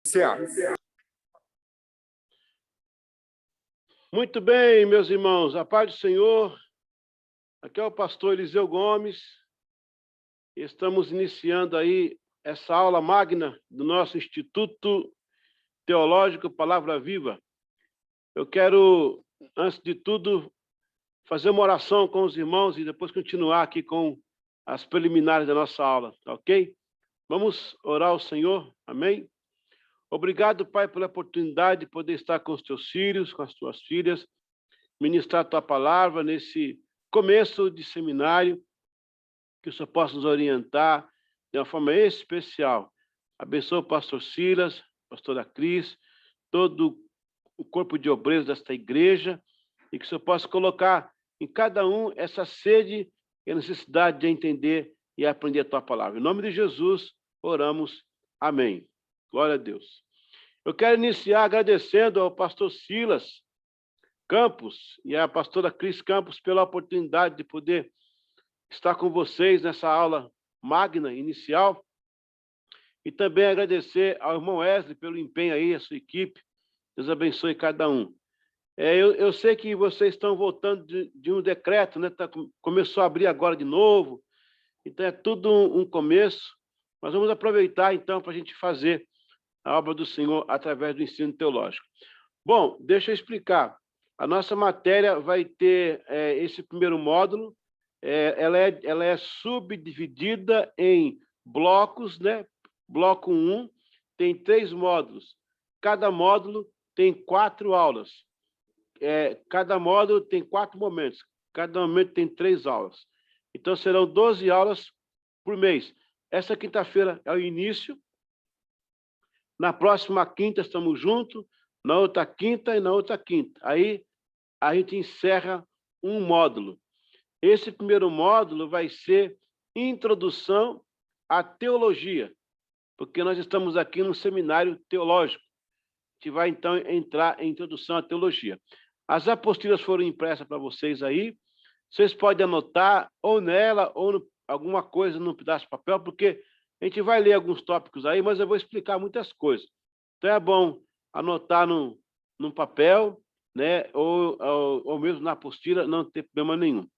Iniciar. Muito bem, meus irmãos, a paz do Senhor. Aqui é o pastor Eliseu Gomes. Estamos iniciando aí essa aula magna do nosso Instituto Teológico Palavra Viva. Eu quero, antes de tudo, fazer uma oração com os irmãos e depois continuar aqui com as preliminares da nossa aula, ok? Vamos orar ao Senhor, amém? Obrigado, Pai, pela oportunidade de poder estar com os teus filhos, com as tuas filhas, ministrar a tua palavra nesse começo de seminário, que o Senhor possa nos orientar de uma forma especial. Abençoa o pastor Silas, pastora Cris, todo o corpo de obreiros desta igreja, e que o Senhor possa colocar em cada um essa sede e a necessidade de entender e aprender a tua palavra. Em nome de Jesus, oramos. Amém. Glória a Deus. Eu quero iniciar agradecendo ao pastor Silas Campos e à pastora Cris Campos pela oportunidade de poder estar com vocês nessa aula magna inicial. E também agradecer ao irmão Wesley pelo empenho aí, a sua equipe. Deus abençoe cada um. Eu sei que vocês estão voltando de um decreto, né? Começou a abrir agora de novo. Então é tudo um começo. Mas vamos aproveitar, então, para a gente fazer a obra do Senhor através do ensino teológico. Bom, deixa eu explicar. A nossa matéria vai ter esse primeiro módulo. Ela é subdividida em blocos, né? Bloco 1 tem 3 módulos. Cada módulo tem 4 aulas. Cada módulo tem 4 momentos. Cada momento tem 3 aulas. Então, serão 12 aulas por mês. Essa quinta-feira é o início. Na próxima quinta estamos juntos, na outra quinta e na outra quinta. Aí a gente encerra um módulo. Esse primeiro módulo vai ser Introdução à Teologia, porque nós estamos aqui num seminário teológico. A gente vai, então, entrar em Introdução à Teologia. As apostilas foram impressas para vocês aí. Vocês podem anotar ou nela ou alguma coisa num pedaço de papel, porque a gente vai ler alguns tópicos aí, mas eu vou explicar muitas coisas. Então, é bom anotar num papel, né? ou mesmo na apostila, não tem problema nenhum.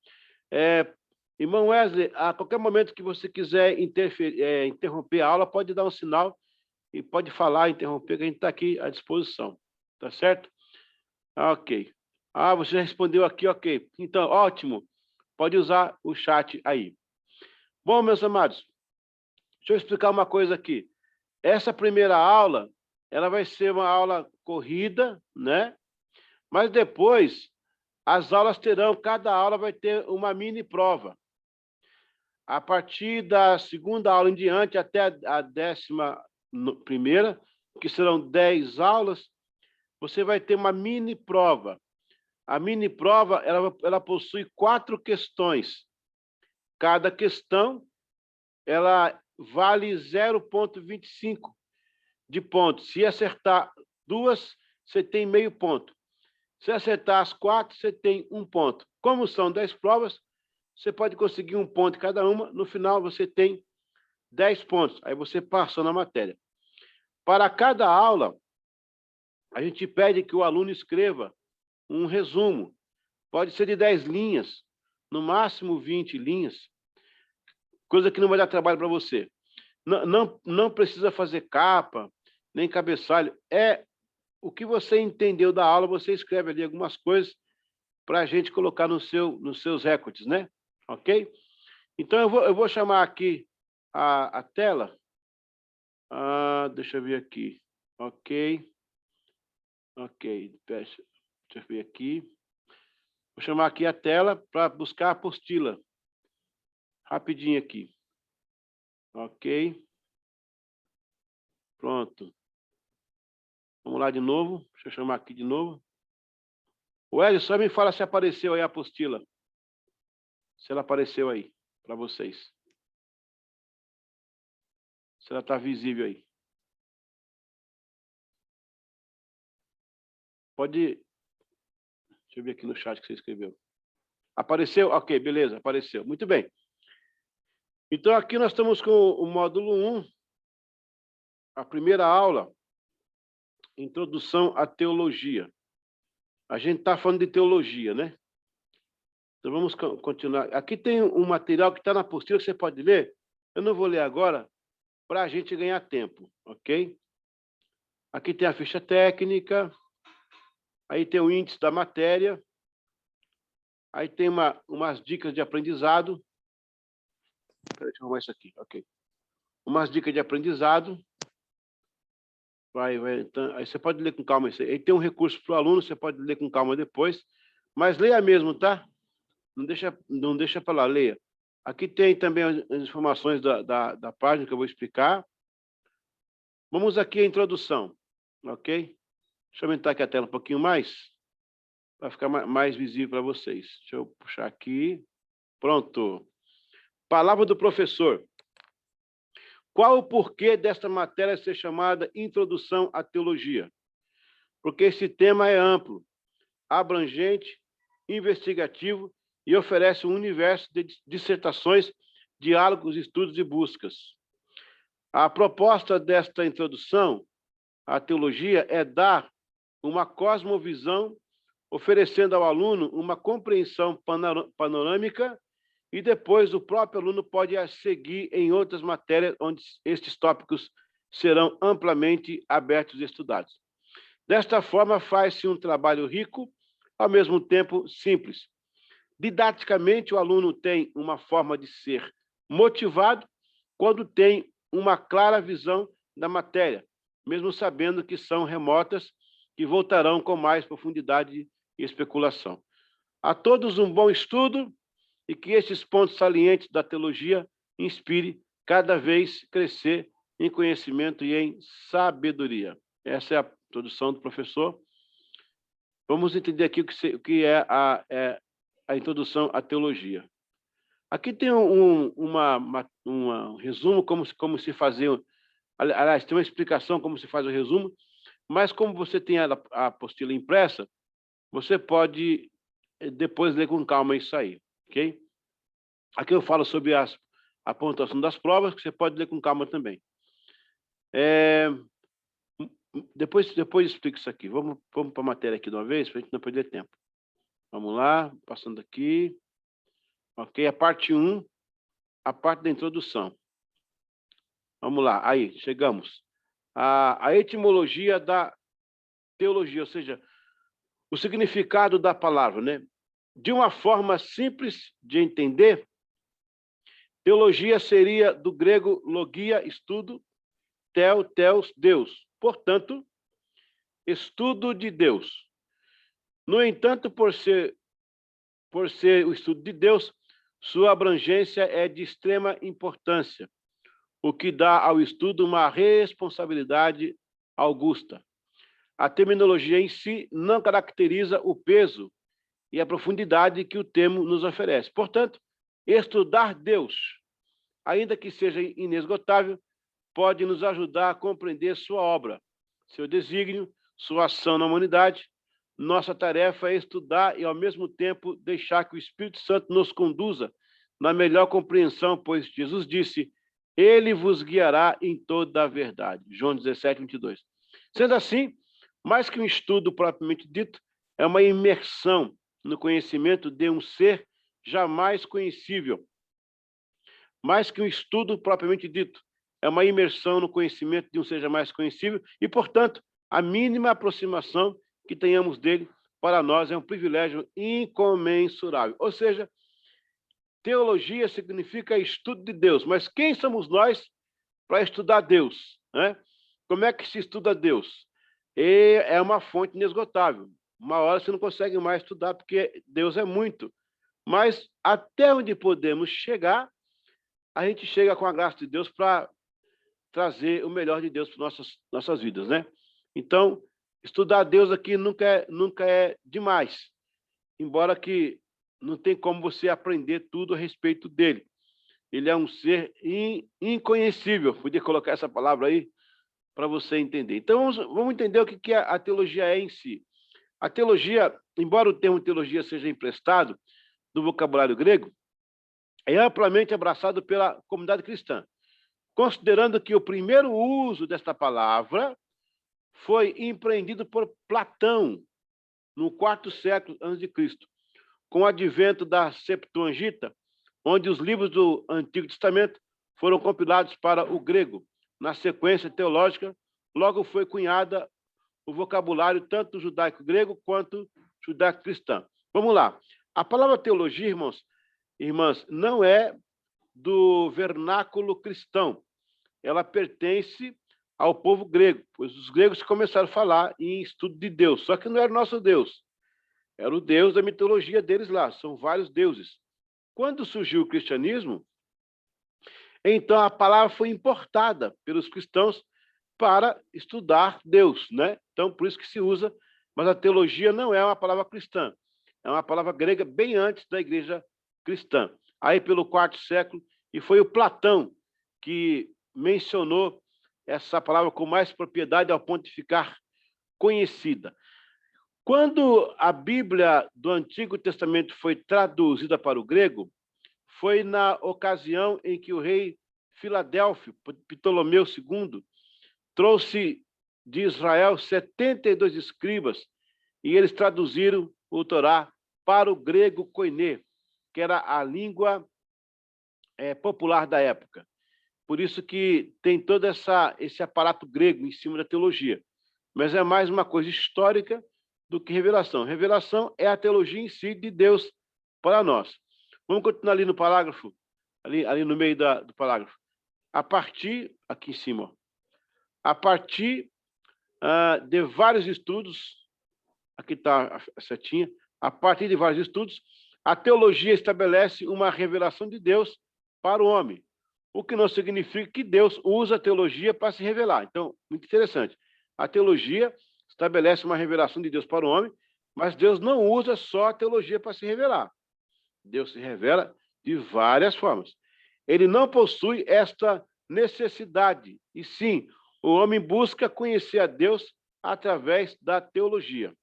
Irmão Wesley, a qualquer momento que você quiser interromper a aula, pode dar um sinal e pode falar, interromper, que a gente está aqui à disposição. Tá certo? Ok. Você já respondeu aqui, ok. Então, ótimo. Pode usar o chat aí. Bom, meus amados, deixa eu explicar uma coisa aqui. Essa primeira aula, ela vai ser uma aula corrida, né? Mas depois, as aulas terão, cada aula vai ter uma mini prova. A partir da segunda aula em diante, até a 11ª, que serão 10 aulas, você vai ter uma mini prova. A mini prova, ela possui 4 questões. Cada questão, ela vale 0,25 de ponto. Se acertar 2, você tem meio ponto. Se acertar as 4, você tem 1 ponto. Como são 10 provas, você pode conseguir 1 ponto cada uma. No final, você tem 10 pontos. Aí você passou na matéria. Para cada aula, a gente pede que o aluno escreva um resumo. Pode ser de 10 linhas, no máximo 20 linhas, coisa que não vai dar trabalho para você. Não precisa fazer capa, nem cabeçalho. O que você entendeu da aula, você escreve ali algumas coisas para a gente colocar nos seus recordes, né? Ok? Então, eu vou chamar aqui a tela. Deixa eu ver aqui. Ok. Deixa eu ver aqui. Vou chamar aqui a tela para buscar a apostila. Rapidinho aqui. Ok. Pronto. Vamos lá de novo. Deixa eu chamar aqui de novo. Wesley, só me fala se apareceu aí a apostila. Se ela apareceu aí para vocês. Se ela está visível aí. Pode... Deixa eu ver aqui no chat que você escreveu. Apareceu? Ok, beleza, apareceu. Muito bem. Então, aqui nós estamos com o módulo 1, a primeira aula. Introdução à teologia. A gente está falando de teologia, né? Então, vamos continuar. Aqui tem um material que está na apostila que você pode ler. Eu não vou ler agora, para a gente ganhar tempo, ok? Aqui tem a ficha técnica, aí tem o índice da matéria, aí tem umas dicas de aprendizado. Deixa eu arrumar isso aqui, ok. Umas dicas de aprendizado. Vai, então, aí você pode ler com calma isso aí. Aí tem um recurso para o aluno, você pode ler com calma depois, mas leia mesmo, tá? Não deixa para lá, leia. Aqui tem também as informações da página que eu vou explicar. Vamos aqui à introdução, ok? Deixa eu aumentar aqui a tela um pouquinho mais, para ficar mais visível para vocês. Deixa eu puxar aqui. Pronto. Palavra do professor. Qual o porquê desta matéria ser chamada Introdução à Teologia? Porque esse tema é amplo, abrangente, investigativo e oferece um universo de dissertações, diálogos, estudos e buscas. A proposta desta introdução à teologia é dar uma cosmovisão, oferecendo ao aluno uma compreensão panorâmica e depois o próprio aluno pode seguir em outras matérias onde estes tópicos serão amplamente abertos e estudados. Desta forma, faz-se um trabalho rico, ao mesmo tempo simples. Didaticamente, o aluno tem uma forma de ser motivado quando tem uma clara visão da matéria, mesmo sabendo que são remotas, que voltarão com mais profundidade e especulação. A todos um bom estudo e que esses pontos salientes da teologia inspire cada vez crescer em conhecimento e em sabedoria. Essa é a introdução do professor. Vamos entender aqui o que é a introdução à teologia. Aqui tem um resumo como se fazia, aliás, tem uma explicação como se faz o resumo, mas como você tem a apostila impressa, você pode depois ler com calma isso aí, ok? Aqui eu falo sobre a pontuação das provas, que você pode ler com calma também. Depois explico isso aqui. Vamos para a matéria aqui de uma vez, para a gente não perder tempo. Vamos lá, passando aqui. Ok, a parte 1, a parte da introdução. Vamos lá, aí, chegamos. A etimologia da teologia, ou seja, o significado da palavra, né? De uma forma simples de entender, teologia seria do grego logia, estudo, theos, Deus. Portanto, estudo de Deus. No entanto, por ser o estudo de Deus, sua abrangência é de extrema importância, o que dá ao estudo uma responsabilidade augusta. A terminologia em si não caracteriza o peso e a profundidade que o termo nos oferece. Portanto, estudar Deus, ainda que seja inesgotável, pode nos ajudar a compreender sua obra, seu desígnio, sua ação na humanidade. Nossa tarefa é estudar e, ao mesmo tempo, deixar que o Espírito Santo nos conduza na melhor compreensão, pois Jesus disse, ele vos guiará em toda a verdade. João 17, 22. Sendo assim, mais que um estudo propriamente dito, é uma imersão no conhecimento de um ser jamais conhecível. Mais que um estudo propriamente dito, é uma imersão no conhecimento de um ser jamais conhecível e, portanto, a mínima aproximação que tenhamos dele, para nós, é um privilégio incomensurável. Ou seja, teologia significa estudo de Deus, mas quem somos nós para estudar Deus, né? Como é que se estuda Deus? É uma fonte inesgotável. Uma hora você não consegue mais estudar, porque Deus é muito. Mas até onde podemos chegar, a gente chega com a graça de Deus para trazer o melhor de Deus para nossas vidas, né? Então, estudar Deus aqui nunca é demais, embora que não tem como você aprender tudo a respeito dele. Ele é um ser inconhecível, podia colocar essa palavra aí para você entender. Então, vamos entender o que a teologia é em si. A teologia, embora o termo teologia seja emprestado do vocabulário grego, é amplamente abraçado pela comunidade cristã, considerando que o primeiro uso desta palavra foi empreendido por Platão no quarto século a.C., com o advento da Septuaginta, onde os livros do Antigo Testamento foram compilados para o grego. Na sequência teológica, logo foi cunhada o vocabulário tanto judaico-grego quanto judaico-cristão. Vamos lá. A palavra teologia, irmãos, irmãs, não é do vernáculo cristão. Ela pertence ao povo grego, pois os gregos começaram a falar em estudo de Deus, só que não era o nosso Deus, era o Deus da mitologia deles lá, são vários deuses. Quando surgiu o cristianismo, então a palavra foi importada pelos cristãos para estudar Deus, né? Então, por isso que se usa, mas a teologia não é uma palavra cristã, é uma palavra grega bem antes da igreja cristã. Aí, pelo quarto século, e foi o Platão que mencionou essa palavra com mais propriedade ao ponto de ficar conhecida. Quando a Bíblia do Antigo Testamento foi traduzida para o grego, foi na ocasião em que o rei Filadélfio, Ptolomeu II, trouxe de Israel 72 escribas e eles traduziram o Torá para o grego koiné, que era a língua popular da época. Por isso que tem todo esse aparato grego em cima da teologia. Mas é mais uma coisa histórica do que revelação. Revelação é a teologia em si de Deus para nós. Vamos continuar ali no parágrafo, ali no meio do parágrafo. A partir, aqui em cima, ó, a partir de vários estudos, aqui está a setinha, a partir de vários estudos, a teologia estabelece uma revelação de Deus para o homem, o que não significa que Deus usa a teologia para se revelar. Então, muito interessante. A teologia estabelece uma revelação de Deus para o homem, mas Deus não usa só a teologia para se revelar. Deus se revela de várias formas. Ele não possui esta necessidade, e sim, o homem busca conhecer a Deus através da teologia.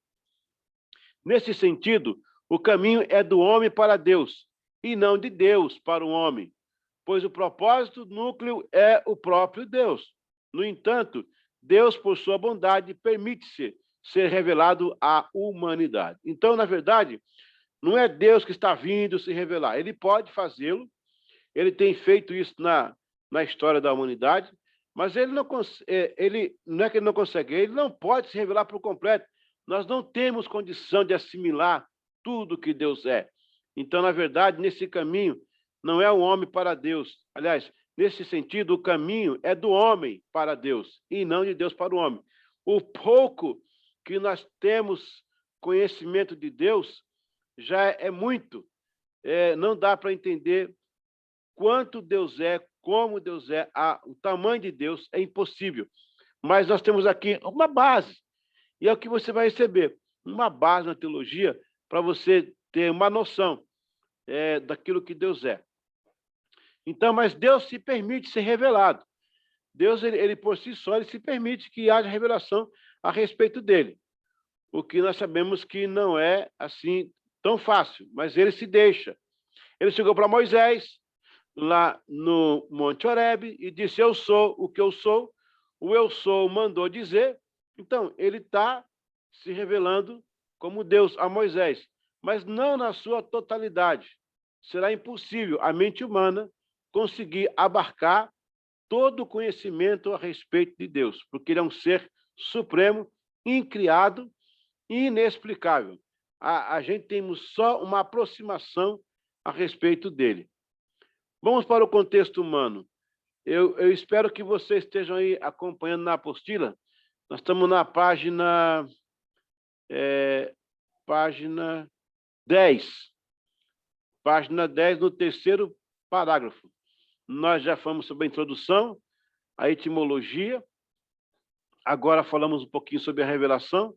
Nesse sentido, o caminho é do homem para Deus, e não de Deus para o homem, pois o propósito núcleo é o próprio Deus. No entanto, Deus, por sua bondade, permite-se ser revelado à humanidade. Então, na verdade, não é Deus que está vindo se revelar. Ele pode fazê-lo, ele tem feito isso na história da humanidade, mas ele não é que ele não consegue, ele não pode se revelar por completo. Nós não temos condição de assimilar tudo que Deus é. Então, na verdade, nesse caminho, não é o homem para Deus. Aliás, nesse sentido, o caminho é do homem para Deus e não de Deus para o homem. O pouco que nós temos conhecimento de Deus já é muito. Não dá para entender quanto Deus é, como Deus é, o tamanho de Deus é impossível. Mas nós temos aqui uma base, e é o que você vai receber, uma base na teologia para você ter uma noção daquilo que Deus é. Então, mas Deus se permite ser revelado. Deus, ele por si só, ele se permite que haja revelação a respeito dele. O que nós sabemos que não é assim tão fácil, mas ele se deixa. Ele chegou para Moisés, lá no Monte Horebe, e disse, eu sou o que eu sou. O eu sou mandou dizer. Então, ele está se revelando como Deus a Moisés, mas não na sua totalidade. Será impossível a mente humana conseguir abarcar todo o conhecimento a respeito de Deus, porque ele é um ser supremo, incriado e inexplicável. A gente tem só uma aproximação a respeito dele. Vamos para o contexto humano. Eu espero que vocês estejam aí acompanhando na apostila. Nós estamos na página 10. Página 10, no terceiro parágrafo. Nós já falamos sobre a introdução, a etimologia. Agora falamos um pouquinho sobre a revelação,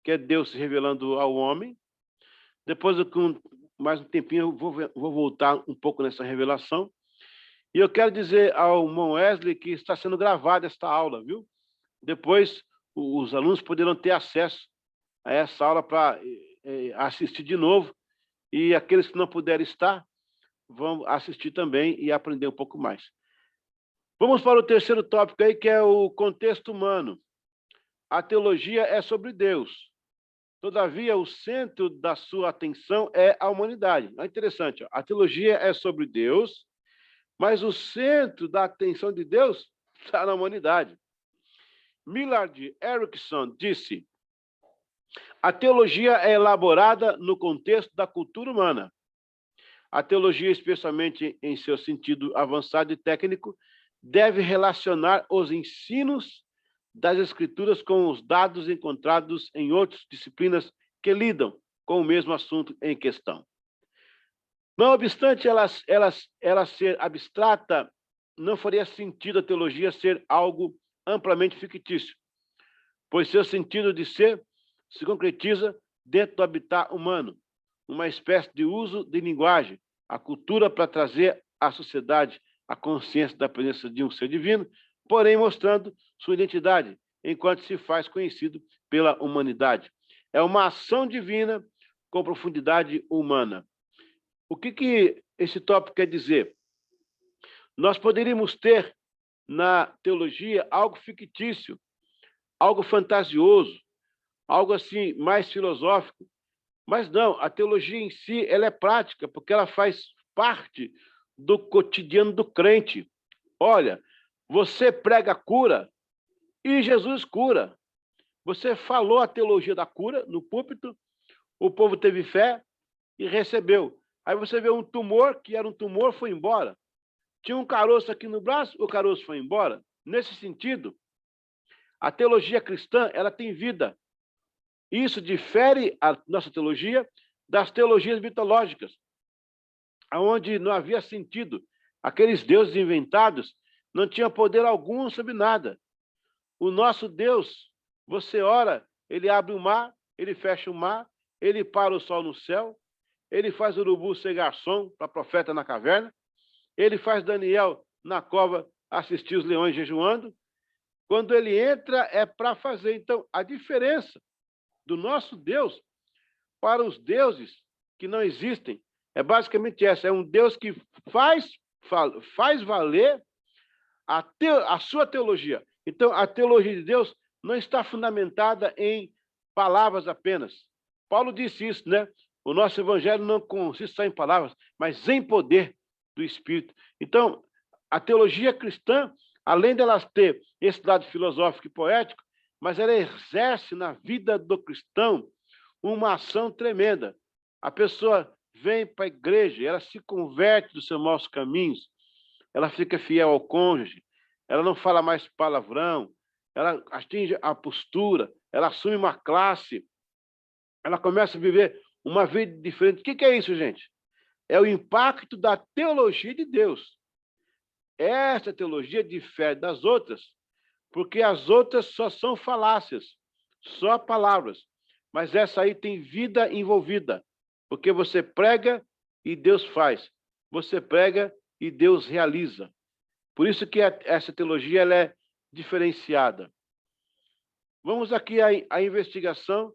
que é Deus se revelando ao homem. Depois, com mais um tempinho, eu vou voltar um pouco nessa revelação. E eu quero dizer ao irmão Wesley que está sendo gravada esta aula, viu? Depois, os alunos poderão ter acesso a essa aula para assistir de novo. E aqueles que não puderem estar, vão assistir também e aprender um pouco mais. Vamos para o terceiro tópico aí, que é o contexto humano. a teologia é sobre Deus. Todavia, o centro da sua atenção é a humanidade. É interessante, ó. A teologia é sobre Deus, mas o centro da atenção de Deus está na humanidade. Millard Erickson disse: a teologia é elaborada no contexto da cultura humana. A teologia, especialmente em seu sentido avançado e técnico, deve relacionar os ensinos das Escrituras com os dados encontrados em outras disciplinas que lidam com o mesmo assunto em questão. Não obstante ela ser abstrata, não faria sentido a teologia ser algo amplamente fictício, pois seu sentido de ser se concretiza dentro do habitat humano, uma espécie de uso de linguagem, a cultura para trazer à sociedade a consciência da presença de um ser divino, porém mostrando sua identidade, enquanto se faz conhecido pela humanidade. É uma ação divina com profundidade humana. O que esse tópico quer dizer? Nós poderíamos ter na teologia algo fictício, algo fantasioso, algo assim mais filosófico, mas não, a teologia em si ela é prática, porque ela faz parte do cotidiano do crente. Olha, você prega a cura e Jesus cura. Você falou a teologia da cura no púlpito, o povo teve fé e recebeu. Aí você vê um tumor, que era um tumor, foi embora. Tinha um caroço aqui no braço, o caroço foi embora. Nesse sentido, a teologia cristã ela tem vida. Isso difere a nossa teologia das teologias mitológicas, onde não havia sentido. Aqueles deuses inventados não tinham poder algum sobre nada. O nosso Deus, você ora, ele abre o mar, ele fecha o mar, ele para o sol no céu, ele faz o urubu ser garçom para profeta na caverna, ele faz Daniel na cova assistir os leões jejuando. Quando ele entra, é para fazer. Então, a diferença do nosso Deus para os deuses que não existem é basicamente essa. É um Deus que faz valer a sua teologia. Então, a teologia de Deus não está fundamentada em palavras apenas. Paulo disse isso, né? O nosso evangelho não consiste só em palavras, mas em poder do Espírito. Então, a teologia cristã, além dela ter esse lado filosófico e poético, mas ela exerce na vida do cristão uma ação tremenda. A pessoa vem para a igreja, ela se converte dos seus maus caminhos, ela fica fiel ao cônjuge, ela não fala mais palavrão, ela atinge a postura, ela assume uma classe, ela começa a viver uma vida diferente. O que é isso, gente? É o impacto da teologia de Deus. Essa teologia difere das outras, porque as outras só são falácias, só palavras. Mas essa aí tem vida envolvida, porque você prega e Deus faz. Você prega e Deus realiza. Por isso que essa teologia ela é diferenciada. Vamos aqui à investigação,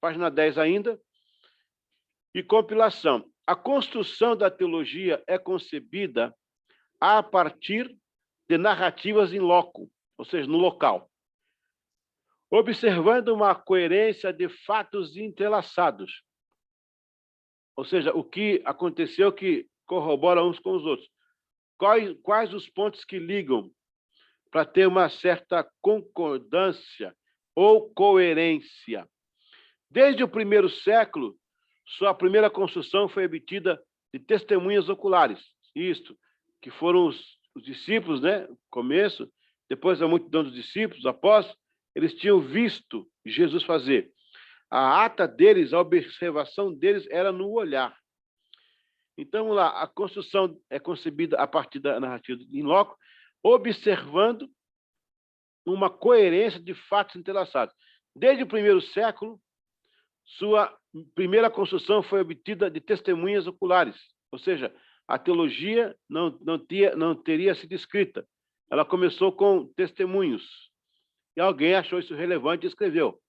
página 10 ainda, e compilação. A construção da teologia é concebida a partir de narrativas in loco, ou seja, no local, observando uma coerência de fatos entrelaçados, ou seja, o que aconteceu que corrobora uns com os outros. Quais os pontos que ligam para ter uma certa concordância ou coerência? Desde o primeiro século, sua primeira construção foi obtida de testemunhas oculares, isto, que foram os discípulos, né, no começo, depois a multidão dos discípulos, após, eles tinham visto Jesus fazer. A ata deles, a observação deles era no olhar. Então, lá, a construção é concebida a partir da narrativa in loco, observando uma coerência de fatos entrelaçados. Desde o primeiro século, sua primeira construção foi obtida de testemunhas oculares, ou seja, a teologia não teria sido escrita. Ela começou com testemunhos. E alguém achou isso relevante e escreveu.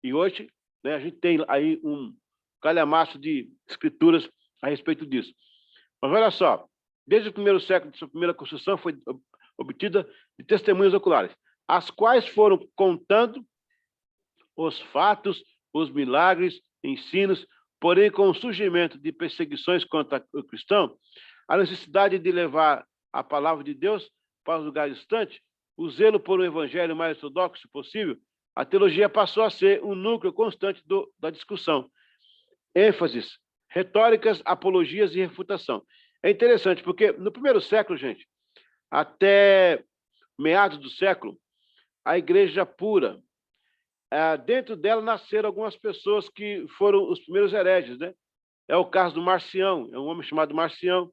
E hoje, né, a gente tem aí um calhamaço de escrituras a respeito disso. Mas olha só, desde o primeiro século, sua primeira construção foi obtida de testemunhas oculares, as quais foram contando os fatos, os milagres, ensinos, porém, com o surgimento de perseguições contra o cristão, a necessidade de levar a palavra de Deus para os lugares distantes, o zelo por um evangelho mais ortodoxo possível, a teologia passou a ser um núcleo constante da discussão. ênfases, retóricas, apologias e refutação. É interessante, porque no primeiro século, gente, até meados do século, a igreja pura, dentro dela nasceram algumas pessoas que foram os primeiros hereges, né? É o caso do Marcião, é um homem chamado Marcião,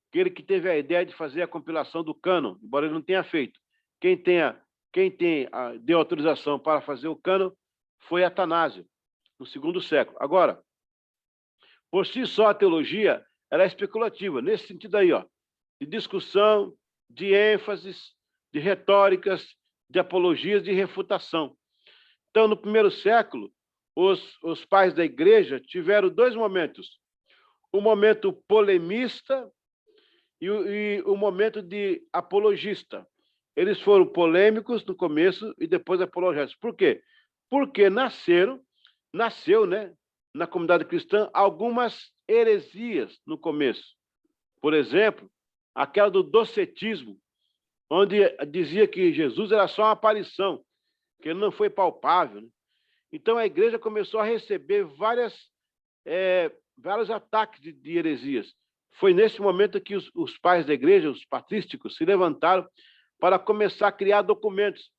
aquele que teve a ideia de fazer a compilação do cânon, embora ele não tenha feito. Quem deu autorização para fazer o cânon foi Atanásio, no segundo século. Agora, por si só, a teologia ela é especulativa, nesse sentido aí, ó, de discussão, de ênfases, de retóricas, de apologias, de refutação. Então, no primeiro século, os pais da igreja tiveram dois momentos. O momento polemista e o momento de apologista. Eles foram polêmicos no começo e depois apologéticos. Por quê? Porque nasceu, né, na comunidade cristã, algumas heresias no começo. Por exemplo, aquela do docetismo, onde dizia que Jesus era só uma aparição, que ele não foi palpável, né? Então, a igreja começou a receber vários ataques de heresias. Foi nesse momento que os pais da igreja, os patrísticos, se levantaram para começar a criar documentos.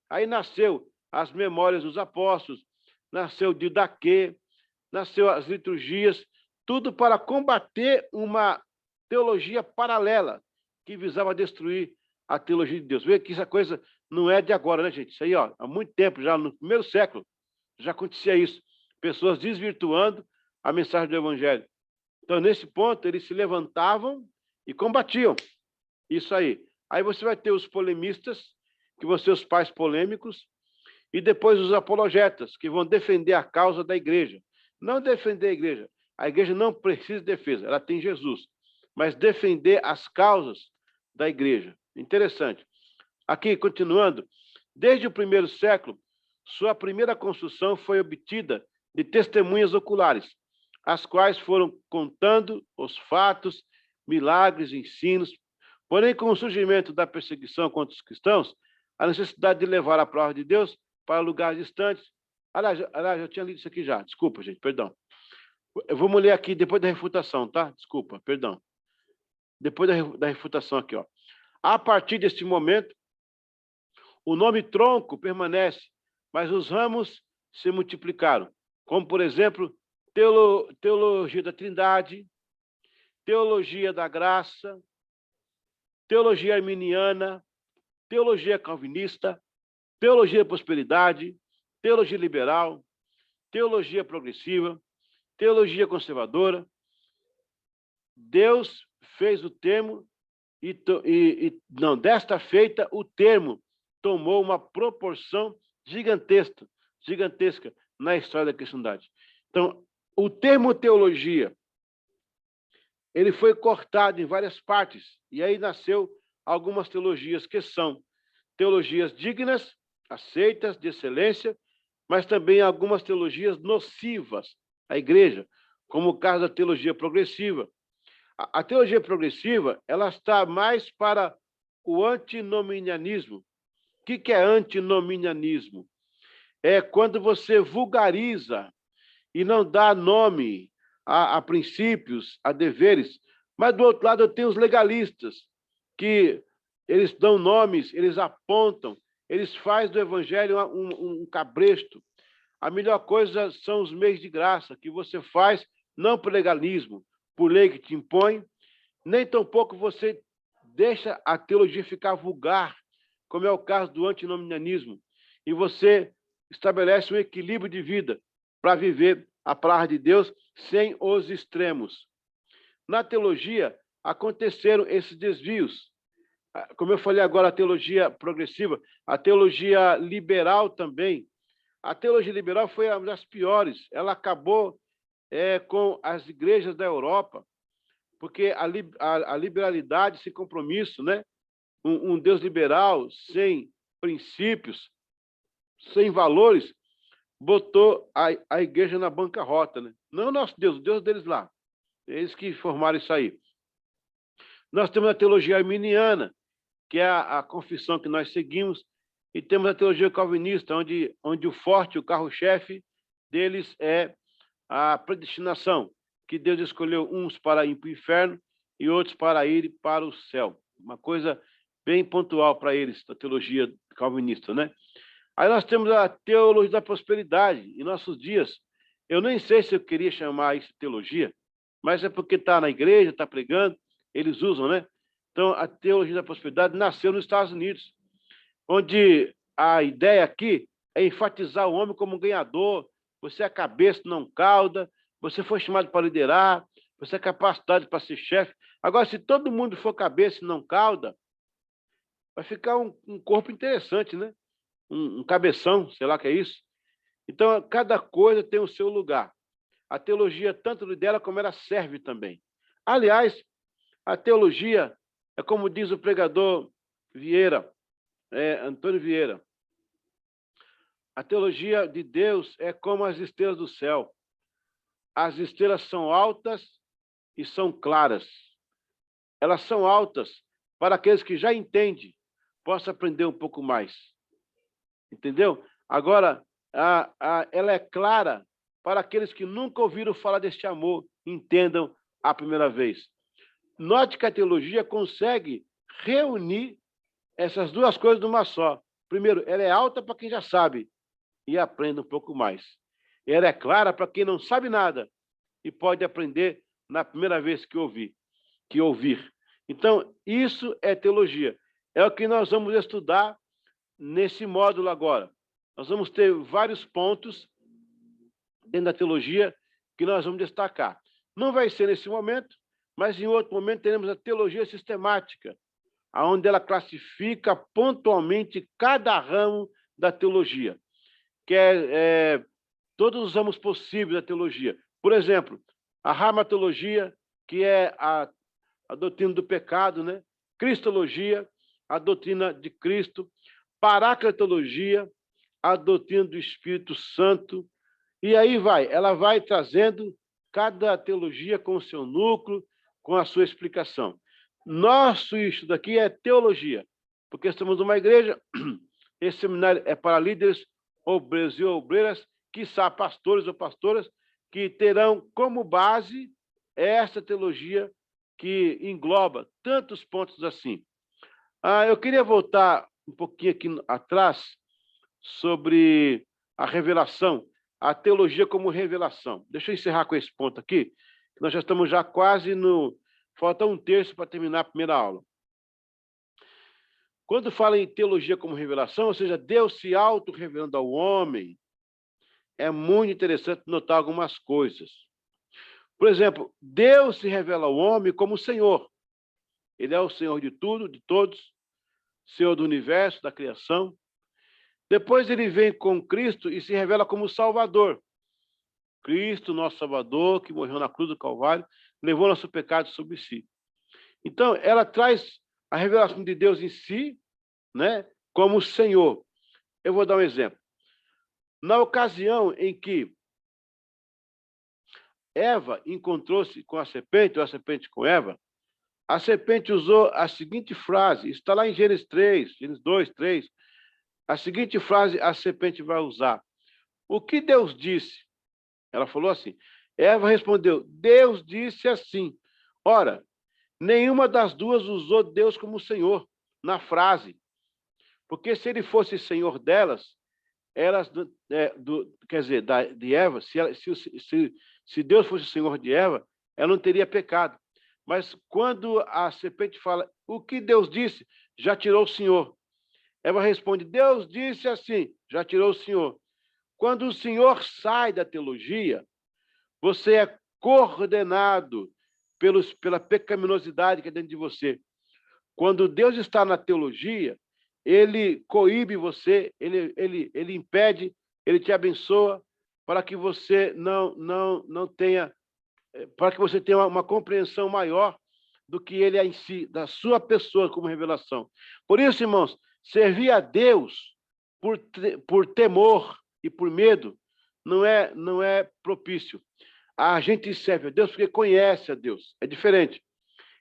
Aí nasceu as memórias dos apóstolos, nasceu o Didaquê, nasceu as liturgias, tudo para combater uma teologia paralela que visava destruir a teologia de Deus. Veja que essa coisa não é de agora, né, gente? Isso aí, ó, há muito tempo, já no primeiro século, já acontecia isso. Pessoas desvirtuando a mensagem do evangelho. Então, nesse ponto, eles se levantavam e combatiam isso aí. Aí você vai ter os polemistas, que vão ser os pais polêmicos, e depois os apologetas, que vão defender a causa da igreja. Não defender a igreja. A igreja não precisa de defesa, ela tem Jesus. Mas defender as causas da igreja. Interessante. Aqui, continuando, desde o primeiro século, sua primeira construção foi obtida de testemunhas oculares, as quais foram contando os fatos, milagres, ensinos. Porém, com o surgimento da perseguição contra os cristãos, a necessidade de levar a palavra de Deus para lugares distantes. Aliás, eu tinha lido isso aqui já. Desculpa, gente, perdão. Vamos ler aqui depois da refutação, tá? Desculpa, perdão. Depois da refutação aqui, ó. A partir deste momento, o nome tronco permanece, mas os ramos se multiplicaram, como, por exemplo, teologia da Trindade, teologia da graça, teologia arminiana, teologia calvinista, teologia da prosperidade, teologia liberal, teologia progressiva, teologia conservadora. Deus fez o termo desta feita o termo tomou uma proporção gigantesca na história da cristandade. Então, o termo teologia, ele foi cortado em várias partes, e aí nasceu algumas teologias que são teologias dignas, aceitas, de excelência, mas também algumas teologias nocivas à igreja, como o caso da teologia progressiva. A teologia progressiva, ela está mais para o antinomianismo. O que é antinomianismo? É quando você vulgariza e não dá nome a princípios, a deveres. Mas, do outro lado, eu tenho os legalistas, que eles dão nomes, eles apontam, eles fazem do evangelho um cabresto. A melhor coisa são os meios de graça, que você faz não por legalismo, por lei que te impõe, nem tampouco você deixa a teologia ficar vulgar, como é o caso do antinomianismo, e você estabelece um equilíbrio de vida para viver a palavra de Deus sem os extremos. Na teologia, aconteceram esses desvios. Como eu falei agora, a teologia progressiva, a teologia liberal também. A teologia liberal foi uma das piores. Ela acabou com as igrejas da Europa, porque a liberalidade sem compromisso, né? Um Deus liberal sem princípios, sem valores, botou a igreja na bancarrota, né? Não o nosso Deus, o Deus deles lá. Eles que formaram isso aí. Nós temos a teologia arminiana, que é a confissão que nós seguimos, e temos a teologia calvinista, onde o forte, o carro-chefe deles é a predestinação, que Deus escolheu uns para ir para o inferno e outros para ir para o céu. Uma coisa bem pontual para eles, da teologia calvinista, né? Aí nós temos a teologia da prosperidade. Em nossos dias, eu nem sei se eu queria chamar isso de teologia, mas é porque está na igreja, está pregando, eles usam, né? Então, a teologia da prosperidade nasceu nos Estados Unidos, onde a ideia aqui é enfatizar o homem como um ganhador. Você é cabeça, não cauda, você foi chamado para liderar, você é capacitado para ser chefe. Agora, se todo mundo for cabeça e não cauda, vai ficar um corpo interessante, né? Um cabeção, sei lá o que é isso. Então, cada coisa tem o seu lugar. A teologia tanto lidera como ela serve também. Aliás, a teologia é como diz o pregador Vieira, Antônio Vieira. A teologia de Deus é como as estrelas do céu. As estrelas são altas e são claras. Elas são altas para aqueles que já entendem, possam aprender um pouco mais. Entendeu? Agora, ela é clara para aqueles que nunca ouviram falar deste amor, entendam a primeira vez. Note que a teologia consegue reunir essas duas coisas numa só. Primeiro, ela é alta para quem já sabe e aprende um pouco mais. Ela é clara para quem não sabe nada e pode aprender na primeira vez que ouvir. Então, isso é teologia. É o que nós vamos estudar nesse módulo agora. Nós vamos ter vários pontos dentro da teologia que nós vamos destacar. Não vai ser nesse momento, mas em outro momento teremos a teologia sistemática, onde ela classifica pontualmente cada ramo da teologia, que é todos os ramos possíveis da teologia. Por exemplo, a rhamatologia, que é a doutrina do pecado, né? Cristologia, a doutrina de Cristo, paracletologia, a doutrina do Espírito Santo, e aí ela vai trazendo cada teologia com o seu núcleo, com a sua explicação. Nosso estudo aqui é teologia, porque estamos numa igreja, esse seminário é para líderes, obreiros e obreiras, quiçá pastores ou pastoras, que terão como base essa teologia que engloba tantos pontos assim. Eu queria voltar um pouquinho aqui atrás sobre a revelação, a teologia como revelação. Deixa eu encerrar com esse ponto aqui, que nós já estamos quase no... Falta um terço para terminar a primeira aula. Quando fala em teologia como revelação, ou seja, Deus se auto-revelando ao homem, é muito interessante notar algumas coisas. Por exemplo, Deus se revela ao homem como Senhor. Ele é o Senhor de tudo, de todos, Senhor do universo, da criação. Depois ele vem com Cristo e se revela como Salvador. Cristo, nosso Salvador, que morreu na cruz do Calvário, levou nosso pecado sobre si. Então, ela traz a revelação de Deus em si, né, como Senhor. Eu vou dar um exemplo. Na ocasião em que Eva encontrou-se com a serpente, ou a serpente com Eva, a serpente usou a seguinte frase, está lá em Gênesis 3, Gênesis 2, 3, a seguinte frase a serpente vai usar. O que Deus disse? Ela falou assim. Eva respondeu, Deus disse assim. Ora, nenhuma das duas usou Deus como Senhor na frase. Porque se ele fosse Senhor delas, quer dizer, de Eva, se Deus fosse Senhor de Eva, ela não teria pecado. Mas quando a serpente fala, o que Deus disse, já tirou o Senhor. Eva responde, Deus disse assim, já tirou o Senhor. Quando o Senhor sai da teologia, você é coordenado pela pecaminosidade que é dentro de você. Quando Deus está na teologia, ele coíbe você, ele impede, ele te abençoa para que você não tenha, para que você tenha uma compreensão maior do que ele é em si, da sua pessoa como revelação. Por isso, irmãos, servir a Deus por temor e por medo não é propício. A gente serve a Deus porque conhece a Deus. É diferente.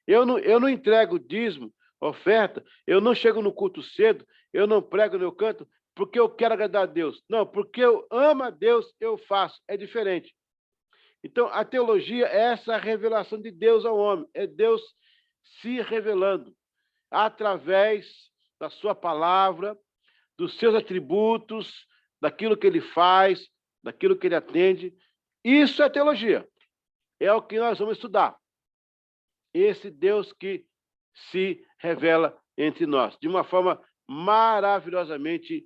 Eu não entrego dízimo, oferta, eu não chego no culto cedo, eu não prego no canto porque eu quero agradar a Deus. Não, porque eu amo a Deus, eu faço. É diferente. Então, a teologia é essa revelação de Deus ao homem. É Deus se revelando através da sua palavra, dos seus atributos, daquilo que ele faz, daquilo que ele atende. Isso é teologia. É o que nós vamos estudar. Esse Deus que se revela entre nós, de uma forma maravilhosamente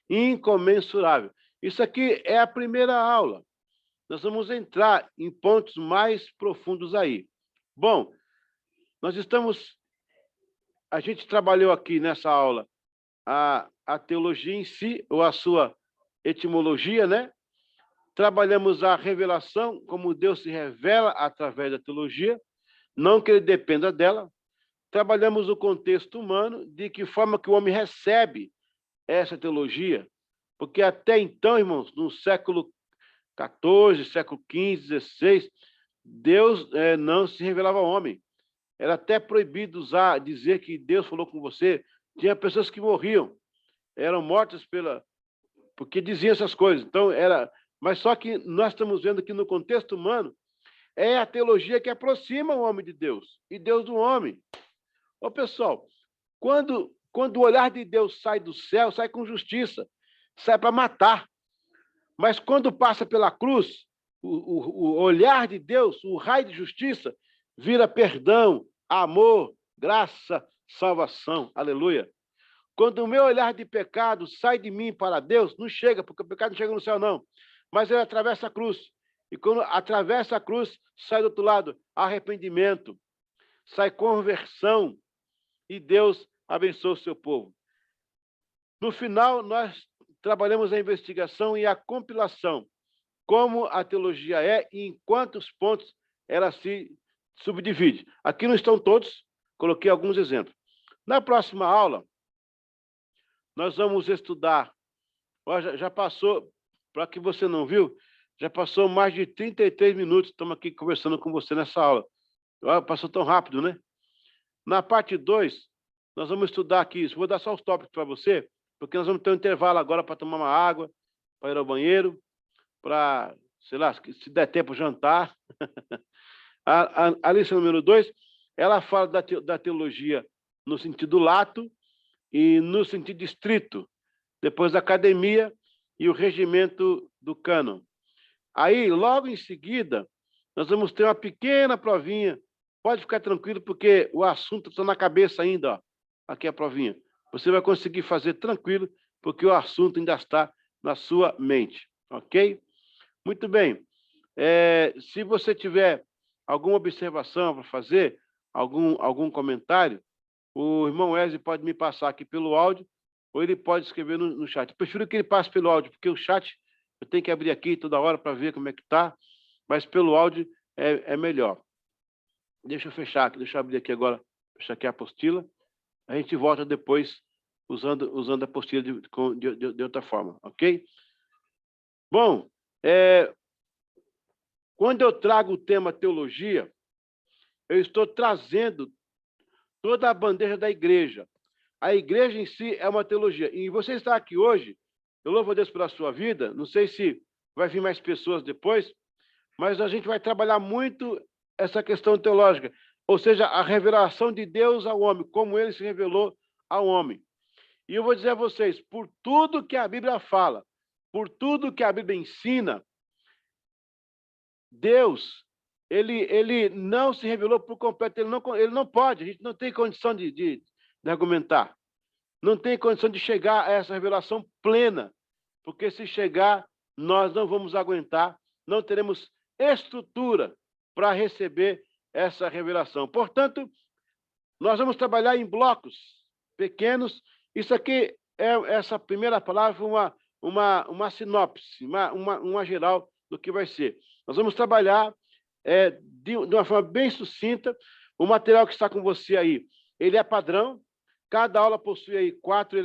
incomensurável. Isso aqui é a primeira aula. Nós vamos entrar em pontos mais profundos aí. Bom, a gente trabalhou aqui nessa aula a teologia em si, ou a sua etimologia, né? Trabalhamos a revelação, como Deus se revela através da teologia, não que ele dependa dela. Trabalhamos o contexto humano, de que forma que o homem recebe essa teologia, porque até então, irmãos, no século XIV, século XV, XVI, Deus não se revelava ao homem. Era até proibido dizer que Deus falou com você. Tinha pessoas que morriam, eram mortas porque diziam essas coisas. Então, mas só que nós estamos vendo que no contexto humano, é a teologia que aproxima o homem de Deus e Deus do homem. Ô, pessoal, quando o olhar de Deus sai do céu, sai com justiça, sai para matar. Mas quando passa pela cruz, o olhar de Deus, o raio de justiça, vira perdão, amor, graça, salvação. Aleluia. Quando o meu olhar de pecado sai de mim para Deus, não chega, porque o pecado não chega no céu, não. Mas ele atravessa a cruz. E quando atravessa a cruz, sai do outro lado arrependimento, sai conversão, e Deus abençoa o seu povo. No final, nós trabalhamos a investigação e a compilação, como a teologia é e em quantos pontos ela se subdivide. Aqui não estão todos, coloquei alguns exemplos. Na próxima aula, nós vamos estudar, já passou, para que você não viu, já passou mais de 33 minutos, estamos aqui conversando com você nessa aula. Passou tão rápido, né? Na parte 2, nós vamos estudar aqui isso. Vou dar só os tópicos para você, porque nós vamos ter um intervalo agora para tomar uma água, para ir ao banheiro, para, sei lá, se der tempo, jantar. A lição número 2, ela fala da teologia no sentido lato e no sentido estrito, depois da academia e o regimento do cânon. Aí, logo em seguida, nós vamos ter uma pequena provinha. Pode ficar tranquilo, porque o assunto está na cabeça ainda. Ó. Aqui é a provinha. Você vai conseguir fazer tranquilo, porque o assunto ainda está na sua mente. Ok? Muito bem. Se você tiver alguma observação para fazer, algum comentário, o irmão Wesley pode me passar aqui pelo áudio, ou ele pode escrever no chat. Eu prefiro que ele passe pelo áudio, porque o chat eu tenho que abrir aqui toda hora para ver como é que está, mas pelo áudio é melhor. Deixa eu fechar aqui, deixa eu abrir aqui agora, fechar aqui a apostila. A gente volta depois usando a apostila de outra forma, ok? Bom, quando eu trago o tema teologia, eu estou trazendo toda a bandeja da igreja. A igreja em si é uma teologia. E você está aqui hoje, eu louvo a Deus pela sua vida, não sei se vai vir mais pessoas depois, mas a gente vai trabalhar muito essa questão teológica, ou seja, a revelação de Deus ao homem, como ele se revelou ao homem. E eu vou dizer a vocês, por tudo que a Bíblia fala, por tudo que a Bíblia ensina, Deus, ele não se revelou por completo, ele não pode, a gente não tem condição de argumentar, não tem condição de chegar a essa revelação plena, porque se chegar, nós não vamos aguentar, não teremos estrutura para receber essa revelação. Portanto, nós vamos trabalhar em blocos pequenos. Isso aqui, essa primeira palavra, uma sinopse, uma geral do que vai ser. Nós vamos trabalhar de uma forma bem sucinta. O material que está com você aí, ele é padrão. Cada aula possui aí quatro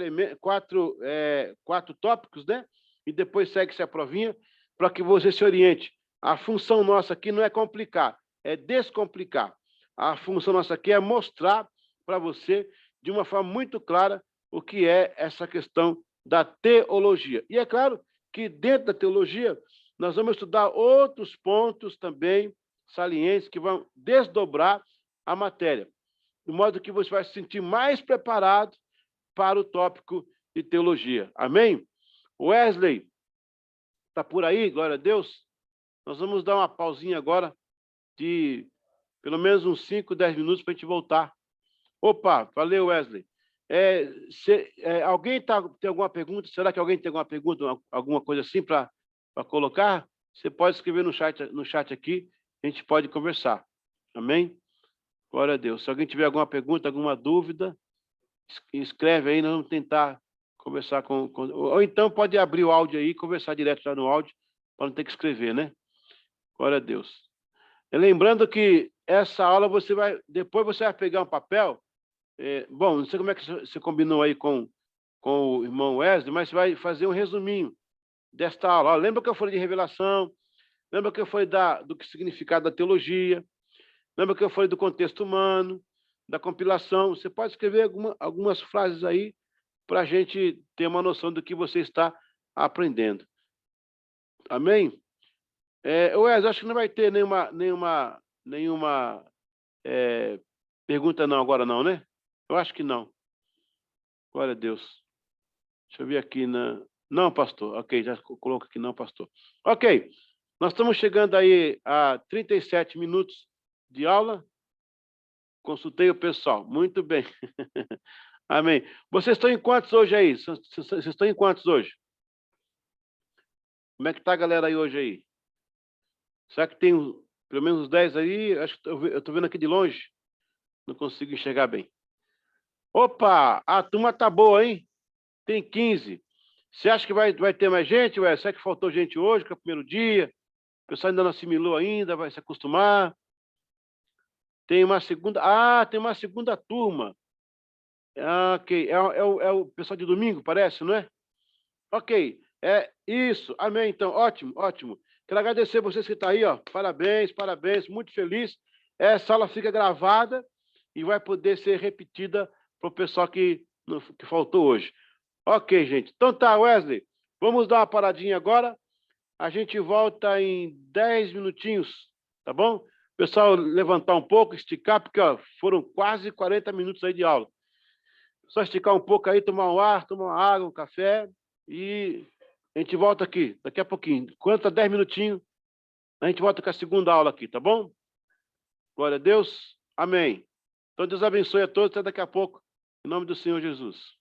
tópicos, né? E depois segue-se a provinha. para que você se oriente. A função nossa aqui não é complicar, é descomplicar. A função nossa aqui é mostrar para você, de uma forma muito clara, o que é essa questão da teologia. E é claro que dentro da teologia, nós vamos estudar outros pontos também salientes que vão desdobrar a matéria, de modo que você vai se sentir mais preparado para o tópico de teologia. Amém? Wesley, está por aí? Glória a Deus. Nós vamos dar uma pausinha agora de pelo menos uns 5, 10 minutos para a gente voltar. Opa, valeu, Wesley. Alguém tem alguma pergunta? Será que alguém tem alguma pergunta, alguma coisa assim para colocar? Você pode escrever no chat aqui, a gente pode conversar. Amém? Glória a Deus. Se alguém tiver alguma pergunta, alguma dúvida, escreve aí, nós vamos tentar conversar ou então pode abrir o áudio aí e conversar direto lá no áudio, para não ter que escrever, né? Glória a Deus. E lembrando que essa aula depois você vai pegar um papel. Bom, não sei como é que você combinou aí com o irmão Wesley, mas você vai fazer um resuminho desta aula. Lembra que eu falei de revelação? Lembra que eu falei do que significado da teologia? Lembra que eu falei do contexto humano, da compilação? Você pode escrever algumas frases aí para a gente ter uma noção do que você está aprendendo. Amém? Wesley, acho que não vai ter nenhuma pergunta não agora não, né? Eu acho que não. Glória a Deus. Deixa eu ver aqui. Não, pastor. Ok, já coloco aqui não, pastor. Ok. Nós estamos chegando aí a 37 minutos de aula. Consultei o pessoal. Muito bem. Amém. Vocês estão em quantos hoje aí? Vocês estão em quantos hoje? Como é que está a galera aí hoje aí? Será que tem pelo menos 10 aí? Acho que eu estou vendo aqui de longe. Não consigo enxergar bem. Opa, a turma tá boa, hein? Tem 15. Você acha que vai ter mais gente, ué? Será que faltou gente hoje, que é o primeiro dia? O pessoal ainda não assimilou ainda, vai se acostumar. Tem uma segunda... tem uma segunda turma. Ok. É o pessoal de domingo, parece, não é? Ok. É isso. Amém, então. Ótimo, ótimo. Quero agradecer vocês que estão aí, ó. Parabéns, parabéns. Muito feliz. Essa aula fica gravada e vai poder ser repetida para o pessoal que faltou hoje. Ok, gente. Então tá, Wesley. Vamos dar uma paradinha agora. A gente volta em 10 minutinhos, tá bom? O pessoal levantar um pouco, esticar, porque ó, foram quase 40 minutos aí de aula. Só esticar um pouco aí, tomar um ar, tomar uma água, um café e a gente volta aqui daqui a pouquinho. Quanto a 10 minutinhos, a gente volta com a segunda aula aqui, tá bom? Glória a Deus. Amém. Então Deus abençoe a todos. Até daqui a pouco. Em nome do Senhor Jesus.